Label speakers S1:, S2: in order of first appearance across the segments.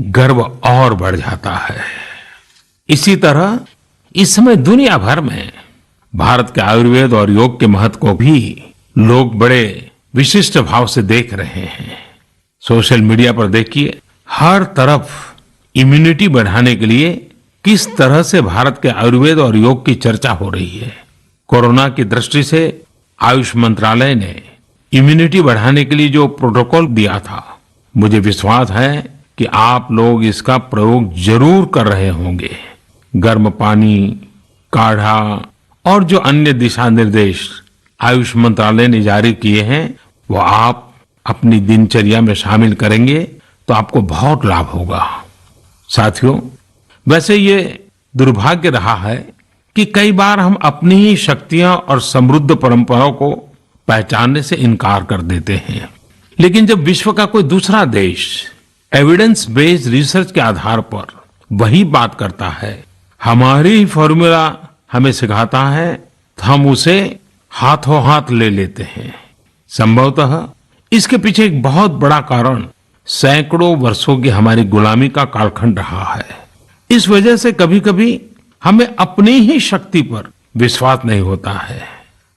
S1: गर्व और बढ़ जाता है। इसी तरह इस समय दुनिया भर में भारत के आयुर्वेद और योग के महत्व को भी लोग बड़े विशिष्ट भाव से देख रहे हैं। सोशल मीडिया पर देखिए, हर तरफ इम्यूनिटी बढ़ाने के लिए किस तरह से भारत के आयुर्वेद और योग की चर्चा हो रही है। कोरोना की दृष्टि से आयुष मंत्रालय ने इम्यूनिटी बढ़ाने के लिए जो प्रोटोकॉल दिया था, मुझे विश्वास है कि आप लोग इसका प्रयोग जरूर कर रहे होंगे। गर्म पानी, काढ़ा और जो अन्य दिशा निर्देश आयुष मंत्रालय ने जारी किए हैं, वो आप अपनी दिनचर्या में शामिल करेंगे तो आपको बहुत लाभ होगा। साथियों, वैसे ये दुर्भाग्य रहा है कि कई बार हम अपनी ही शक्तियां और समृद्ध परंपराओं को पहचानने से इनकार कर देते हैं। लेकिन जब विश्व का कोई दूसरा देश एविडेंस बेस्ड रिसर्च के आधार पर वही बात करता है, हमारी ही फॉर्मूला हमें सिखाता है, तो हम उसे हाथों हाथ ले लेते हैं। संभवतः इसके पीछे एक बहुत बड़ा कारण सैकड़ों वर्षों की हमारी गुलामी का कालखंड रहा है। इस वजह से कभी कभी हमें अपनी ही शक्ति पर विश्वास नहीं होता है,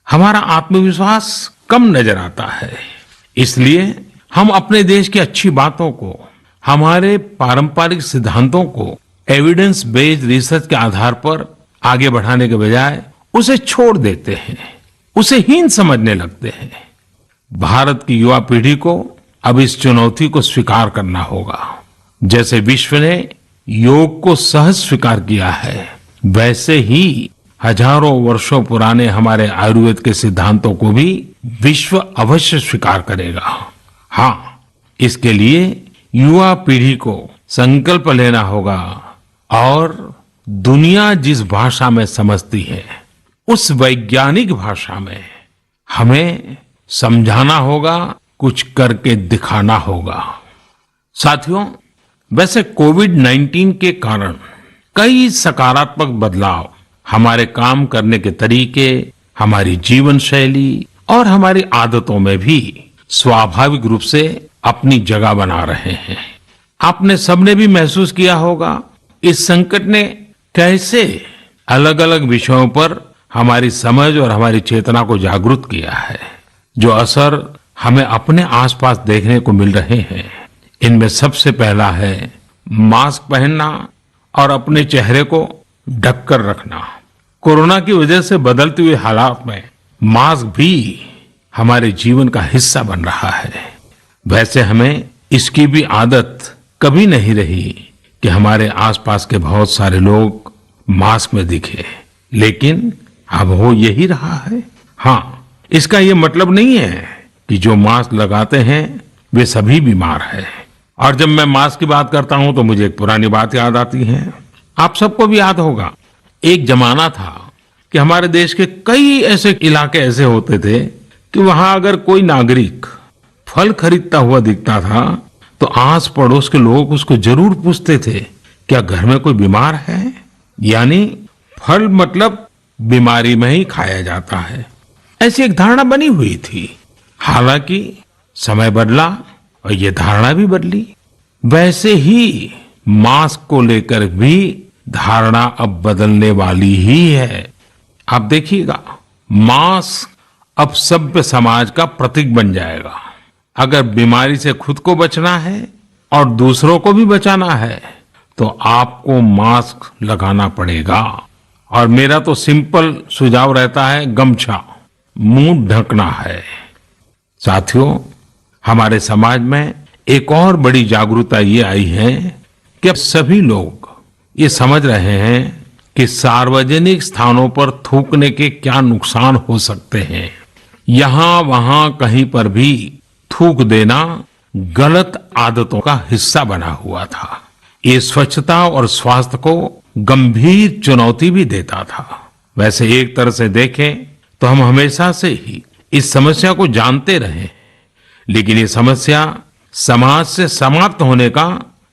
S1: हमारा आत्मविश्वास कम नजर आता है। इसलिए हम अपने देश की अच्छी बातों को, हमारे पारंपरिक सिद्धांतों को एविडेंस बेस्ड रिसर्च के आधार पर आगे बढ़ाने के बजाय उसे छोड़ देते हैं, उसे हीन समझने लगते हैं। भारत की युवा पीढ़ी को अब इस चुनौती को स्वीकार करना होगा। जैसे विश्व ने योग को सहज स्वीकार किया है, वैसे ही हजारों वर्षों पुराने हमारे आयुर्वेद के सिद्धांतों को भी विश्व अवश्य स्वीकार करेगा। हाँ, इसके लिए युवा पीढ़ी को संकल्प लेना होगा और दुनिया जिस भाषा में समझती है, उस वैज्ञानिक भाषा में हमें समझाना होगा, कुछ करके दिखाना होगा। साथियों, वैसे कोविड-19 के कारण कई सकारात्मक बदलाव हमारे काम करने के तरीके, हमारी जीवन शैली और हमारी आदतों में भी स्वाभाविक रूप से अपनी जगह बना रहे हैं। आपने सबने भी महसूस किया होगा, इस संकट ने कैसे अलग अलग विषयों पर हमारी समझ और हमारी चेतना को जागरूक किया है। जो असर हमें अपने आसपास देखने को मिल रहे हैं, इनमें सबसे पहला है मास्क पहनना और अपने चेहरे को ढककर रखना। कोरोना की वजह से बदलते हुए हालात में मास्क भी हमारे जीवन का हिस्सा बन रहा है। वैसे हमें इसकी भी आदत कभी नहीं रही कि हमारे आसपास के बहुत सारे लोग मास्क में दिखे, लेकिन अब हो यही रहा है। हाँ, इसका ये मतलब नहीं है कि जो मास्क लगाते हैं वे सभी बीमार हैं। और जब मैं मास्क की बात करता हूं तो मुझे एक पुरानी बात याद आती है। आप सबको भी याद होगा, एक जमाना था कि हमारे देश के कई ऐसे इलाके ऐसे होते थे कि वहां अगर कोई नागरिक फल खरीदता हुआ दिखता था तो आस पड़ोस के लोग उसको जरूर पूछते थे, क्या घर में कोई बीमार है? यानी फल मतलब बीमारी में ही खाया जाता है, ऐसी एक धारणा बनी हुई थी। हालांकि समय बदला और ये धारणा भी बदली। वैसे ही मास्क को लेकर भी धारणा अब बदलने वाली ही है। आप देखिएगा, मास्क अब सभ्य समाज का प्रतीक बन जाएगा। अगर बीमारी से खुद को बचना है और दूसरों को भी बचाना है तो आपको मास्क लगाना पड़ेगा। और मेरा तो सिंपल सुझाव रहता है, गमछा, मुंह ढकना है। साथियों, हमारे समाज में एक और बड़ी जागरूकता ये आई है कि अब सभी लोग ये समझ रहे हैं कि सार्वजनिक स्थानों पर थूकने के क्या नुकसान हो सकते हैं। यहां वहां कहीं पर भी थूक देना गलत आदतों का हिस्सा बना हुआ था। ये स्वच्छता और स्वास्थ्य को गंभीर चुनौती भी देता था। वैसे एक तरह से देखें तो हम हमेशा से ही इस समस्या को जानते रहे, लेकिन ये समस्या समाज से समाप्त होने का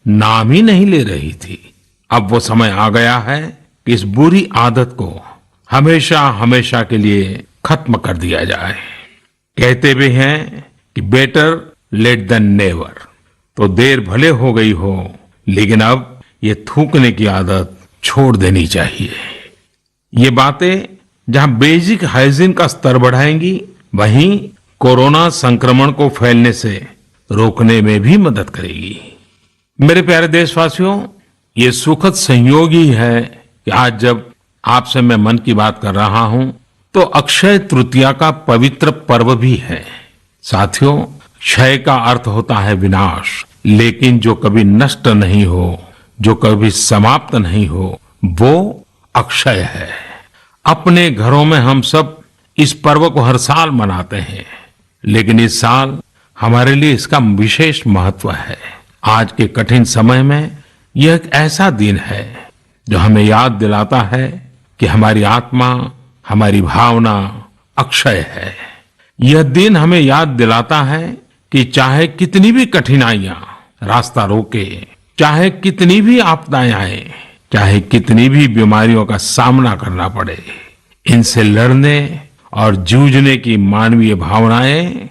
S1: नाम ही नहीं ले रही थी। अब वो समय आ गया है कि इस बुरी आदत को हमेशा हमेशा के लिए खत्म कर दिया जाए। कहते भी हैं कि बेटर लेट देन नेवर, तो देर भले हो गई हो लेकिन अब ये थूकने की आदत छोड़ देनी चाहिए। ये बातें जहां बेसिक हाइजीन का स्तर बढ़ाएंगी, वहीं कोरोना संक्रमण को फैलने से रोकने में भी मदद करेगी। मेरे प्यारे देशवासियों, ये सुखद संयोग ही है कि आज जब आपसे मैं मन की बात कर रहा हूं, तो अक्षय तृतीया का पवित्र पर्व भी है। साथियों, क्षय का अर्थ होता है विनाश, लेकिन जो कभी नष्ट नहीं हो, जो कभी समाप्त नहीं हो, वो अक्षय है। अपने घरों में हम सब इस पर्व को हर साल मनाते हैं, लेकिन इस साल हमारे लिए इसका विशेष महत्व है। आज के कठिन समय में यह एक ऐसा दिन है जो हमें याद दिलाता है कि हमारी आत्मा, हमारी भावना अक्षय है। यह दिन हमें याद दिलाता है कि चाहे कितनी भी कठिनाइयां रास्ता रोके, चाहे कितनी भी आपदाएं आए, चाहे कितनी भी बीमारियों का सामना करना पड़े, इनसे लड़ने और जूझने की मानवीय भावनाएं